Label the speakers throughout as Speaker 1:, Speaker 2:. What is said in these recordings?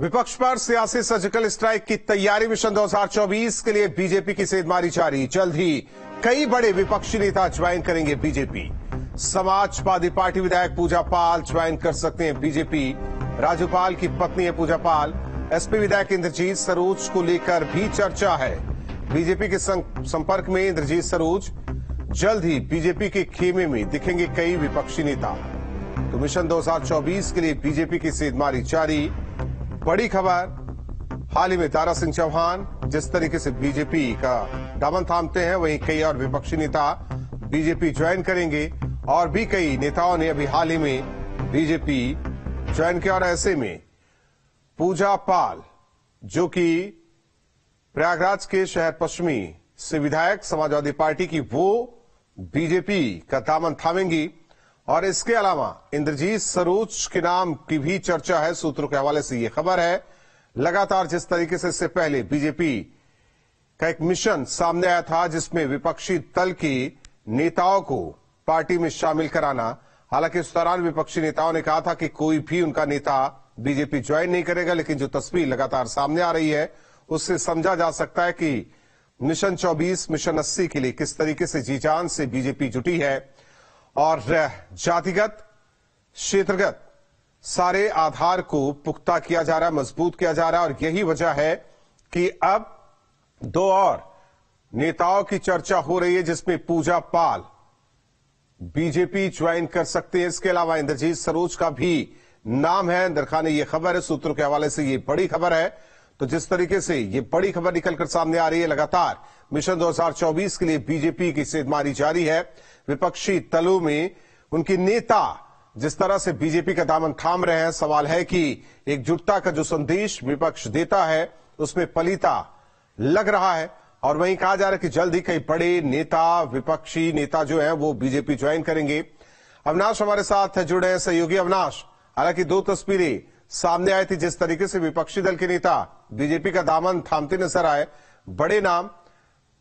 Speaker 1: विपक्ष पर सियासी सर्जिकल स्ट्राइक की तैयारी। मिशन 2024 के लिए बीजेपी की सेंधमारी जारी। जल्द ही कई बड़े विपक्षी नेता ज्वाइन करेंगे बीजेपी। समाजवादी पार्टी विधायक पूजा पाल ज्वाइन कर सकते हैं बीजेपी। राज्यपाल की पत्नी है पूजा पाल। एसपी विधायक इंद्रजीत सरोज को लेकर भी चर्चा है। बीजेपी के संपर्क में इंद्रजीत सरोज। जल्द ही बीजेपी के खेमे में दिखेंगे कई विपक्षी नेता। तो मिशन 2024 के लिए बीजेपी की सेंधमारी जारी। बड़ी खबर, हाल ही में दारा सिंह चौहान जिस तरीके से बीजेपी का दामन थामते हैं, वहीं कई और विपक्षी नेता बीजेपी ज्वाइन करेंगे। और भी कई नेताओं ने अभी हाल ही में बीजेपी ज्वाइन किया। और ऐसे में पूजा पाल, जो कि प्रयागराज के शहर पश्चिमी से विधायक समाजवादी पार्टी की, वो बीजेपी का दामन थामेंगी। और इसके अलावा इंद्रजीत सरोज के नाम की भी चर्चा है। सूत्रों के हवाले से यह खबर है। लगातार जिस तरीके से इससे पहले बीजेपी का एक मिशन सामने आया था, जिसमें विपक्षी दल के नेताओं को पार्टी में शामिल कराना। हालांकि इस दौरान विपक्षी नेताओं ने कहा था कि कोई भी उनका नेता बीजेपी ज्वाइन नहीं करेगा, लेकिन जो तस्वीर लगातार सामने आ रही है उससे समझा जा सकता है कि मिशन 24, मिशन 80 के लिए किस तरीके से जी जान से बीजेपी जुटी है। और जातिगत, क्षेत्रगत सारे आधार को पुख्ता किया जा रहा है, मजबूत किया जा रहा है। और यही वजह है कि अब दो और नेताओं की चर्चा हो रही है, जिसमें पूजा पाल बीजेपी ज्वाइन कर सकते हैं। इसके अलावा इंद्रजीत सरोज का भी नाम है। दरखाने ये खबर है, सूत्रों के हवाले से ये बड़ी खबर है। तो जिस तरीके से ये बड़ी खबर निकलकर सामने आ रही है, लगातार मिशन 2024 के लिए बीजेपी की सेंधमारी जारी है। विपक्षी दलों में उनके नेता जिस तरह से बीजेपी का दामन थाम रहे हैं, सवाल है कि एकजुटता का जो संदेश विपक्ष देता है उसमें पलीता लग रहा है। और वहीं कहा जा रहा है कि जल्द ही कई बड़े नेता, विपक्षी नेता जो हैं वो बीजेपी ज्वाइन करेंगे। अविनाश हमारे साथ जुड़े हैं, सहयोगी अविनाश। हालांकि दो तस्वीरें सामने आई थी, जिस तरीके से विपक्षी दल के नेता बीजेपी का दामन थामते नजर आए। बड़े नाम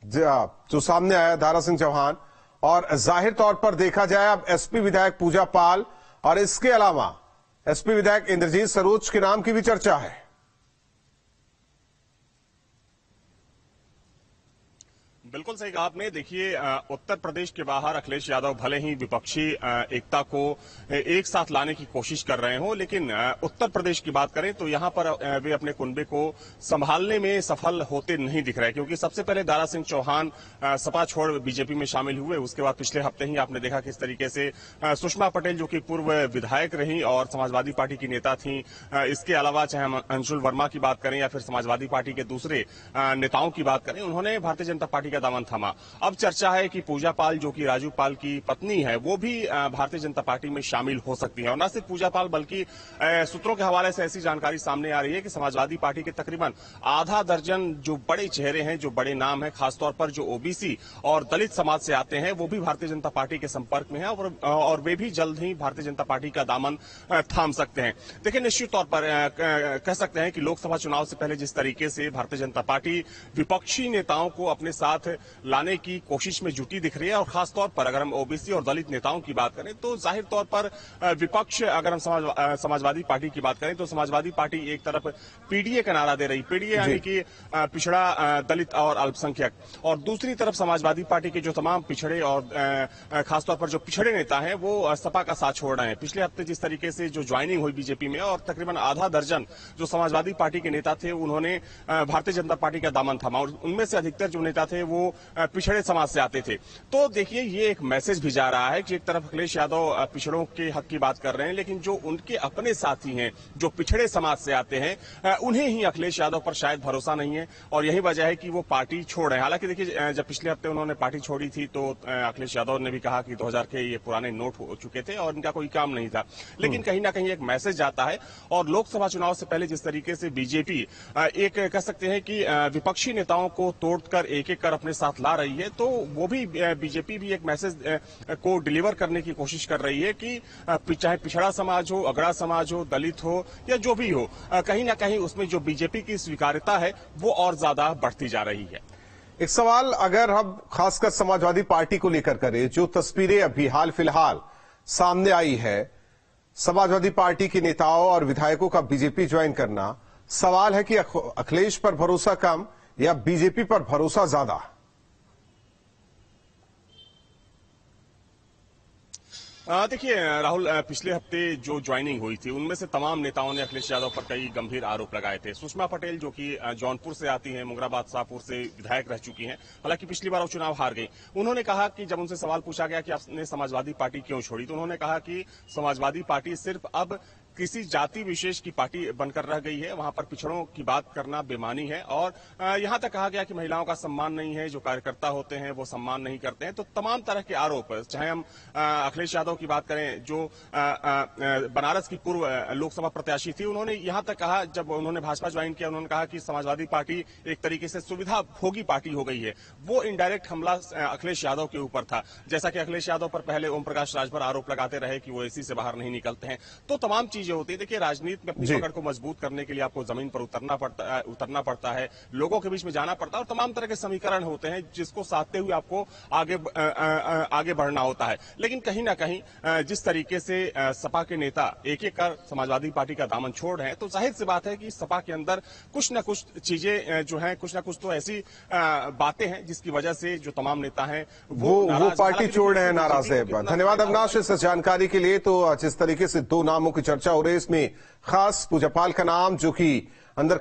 Speaker 1: जो सामने आया, दारा सिंह चौहान, और जाहिर तौर पर देखा जाए अब एसपी विधायक पूजा पाल और इसके अलावा एसपी विधायक इंद्रजीत सरोज के नाम की भी चर्चा है।
Speaker 2: बिल्कुल सही कहा आपने। देखिए, उत्तर प्रदेश के बाहर अखिलेश यादव भले ही विपक्षी एकता को एक साथ लाने की कोशिश कर रहे हों, लेकिन उत्तर प्रदेश की बात करें तो यहां पर वे अपने कुनबे को संभालने में सफल होते नहीं दिख रहे। क्योंकि सबसे पहले दारा सिंह चौहान सपा छोड़ बीजेपी में शामिल हुए। उसके बाद पिछले हफ्ते ही आपने देखा किस तरीके से सुषमा पटेल, जो कि पूर्व विधायक रही और समाजवादी पार्टी की नेता थी, इसके अलावा चाहे हम अंशुल वर्मा की बात करें या फिर समाजवादी पार्टी के दूसरे नेताओं की बात करें, उन्होंने भारतीय जनता पार्टी का दामन थामा। अब चर्चा है कि पूजा पाल, जो कि राजू पाल की पत्नी है, वो भी भारतीय जनता पार्टी में शामिल हो सकती है। और न सिर्फ पूजा पाल, बल्कि सूत्रों के हवाले से ऐसी जानकारी सामने आ रही है कि समाजवादी पार्टी के तकरीबन आधा दर्जन जो बड़े चेहरे हैं, जो बड़े नाम हैं, खासतौर पर जो ओबीसी और दलित समाज से आते हैं, वो भी भारतीय जनता पार्टी के संपर्क में है और वे भी जल्द ही भारतीय जनता पार्टी का दामन थाम सकते हैं। देखिए, निश्चित तौर पर कह सकते हैं कि लोकसभा चुनाव से पहले जिस तरीके से भारतीय जनता पार्टी विपक्षी नेताओं को अपने साथ लाने की कोशिश में जुटी दिख रही है। और खासतौर पर अगर हम ओबीसी और दलित नेताओं की बात करें तो जाहिर तौर पर विपक्ष, अगर हम समाजवादी पार्टी की बात करें तो समाजवादी पार्टी एक तरफ पीडीए का नारा दे रही, पीडीए यानी कि पिछड़ा, दलित और अल्पसंख्यक, और दूसरी तरफ समाजवादी पार्टी के जो तमाम पिछड़े और खासतौर पर जो पिछड़े नेता हैं वो सपा का साथ छोड़ रहे हैं। पिछले हफ्ते जिस तरीके से जो ज्वाइनिंग हुई बीजेपी में, और तकरीबन आधा दर्जन जो समाजवादी पार्टी के नेता थे उन्होंने भारतीय जनता पार्टी का दामन थामा, और उनमें से अधिकतर जो नेता थे वो पिछड़े समाज से आते थे। तो देखिए, ये एक मैसेज भी जा रहा है कि एक तरफ अखिलेश यादव पिछड़ों के हक की बात कर रहे हैं, लेकिन जो उनके अपने साथी हैं, जो पिछड़े समाज से आते हैं, उन्हें ही अखिलेश यादव पर शायद भरोसा नहीं है। और यही वजह है कि वो पार्टी छोड़ रहे हैं। हालांकि देखिए, जब पिछले हफ्ते उन्होंने पार्टी छोड़ी थी तो अखिलेश यादव ने भी कहा कि 2000 के ये पुराने नोट हो चुके थे और इनका कोई काम नहीं था। लेकिन कहीं ना कहीं एक मैसेज जाता है। और लोकसभा चुनाव से पहले जिस तरीके से बीजेपी एक कह सकते हैं कि विपक्षी नेताओं को तोड़कर एक एक कर अपने साथ ला रही है, तो वो भी बीजेपी भी एक मैसेज को डिलीवर करने की कोशिश कर रही है कि चाहे पिछड़ा समाज हो, अगड़ा समाज हो, दलित हो या जो भी हो, कहीं ना कहीं उसमें जो बीजेपी की स्वीकार्यता है वो और ज्यादा बढ़ती जा रही है।
Speaker 1: एक सवाल अगर हम खासकर समाजवादी पार्टी को लेकर करें, जो तस्वीरें अभी हाल फिलहाल सामने आई है, समाजवादी पार्टी के नेताओं और विधायकों का बीजेपी ज्वाइन करना, सवाल है कि अखिलेश पर भरोसा कम या बीजेपी पर भरोसा ज्यादा।
Speaker 2: देखिए राहुल, पिछले हफ्ते जो ज्वाइनिंग हुई थी उनमें से तमाम नेताओं ने अखिलेश यादव पर कई गंभीर आरोप लगाए थे। सुषमा पटेल जो कि जौनपुर से आती हैं, मुंगराबाद शाहपुर से विधायक रह चुकी हैं, हालांकि पिछली बार वो चुनाव हार गई। उन्होंने कहा कि जब उनसे सवाल पूछा गया कि आपने समाजवादी पार्टी क्यों छोड़ी, तो उन्होंने कहा कि समाजवादी पार्टी सिर्फ अब किसी जाति विशेष की पार्टी बनकर रह गई है, वहां पर पिछड़ों की बात करना बेमानी है। और यहां तक कहा गया कि महिलाओं का सम्मान नहीं है, जो कार्यकर्ता होते हैं वो सम्मान नहीं करते हैं। तो तमाम तरह के आरोप, चाहे हम अखिलेश यादव की बात करें जो बनारस की पूर्व लोकसभा प्रत्याशी थी, उन्होंने यहां तक कहा, जब उन्होंने भाजपा ज्वाइन किया, उन्होंने कहा कि समाजवादी पार्टी एक तरीके से सुविधा भोगी पार्टी हो गई है। वो इनडायरेक्ट हमला अखिलेश यादव के ऊपर था। जैसा कि अखिलेश यादव पर पहले ओम प्रकाश राजभर आरोप लगाते रहे कि वो एसी से बाहर नहीं निकलते हैं। तो तमाम चीजें होती है। देखिए, राजनीति में अपनी पकड़ को मजबूत करने के लिए आपको जमीन पर उतरना पड़ता है, लोगों के बीच में जाना पड़ता है और तमाम तरह के समीकरण होते हैं जिसको साधते हुए आपको आगे बढ़ना होता है। लेकिन कहीं ना कहीं जिस तरीके से सपा के नेता एक एक कर समाजवादी पार्टी का दामन छोड़ रहे हैं, तो जाहिर सी बात है कि सपा के अंदर कुछ न कुछ चीजें जो हैं, कुछ न कुछ तो ऐसी बातें हैं जिसकी वजह से जो तमाम नेता हैं
Speaker 1: वो पार्टी छोड़ रहे हैं, नाराज है। धन्यवाद अविनाश इस जानकारी के लिए। तो जिस तरीके से दो नामों की चर्चा हो रही है, इसमें खास पूजापाल का नाम जो कि अंदर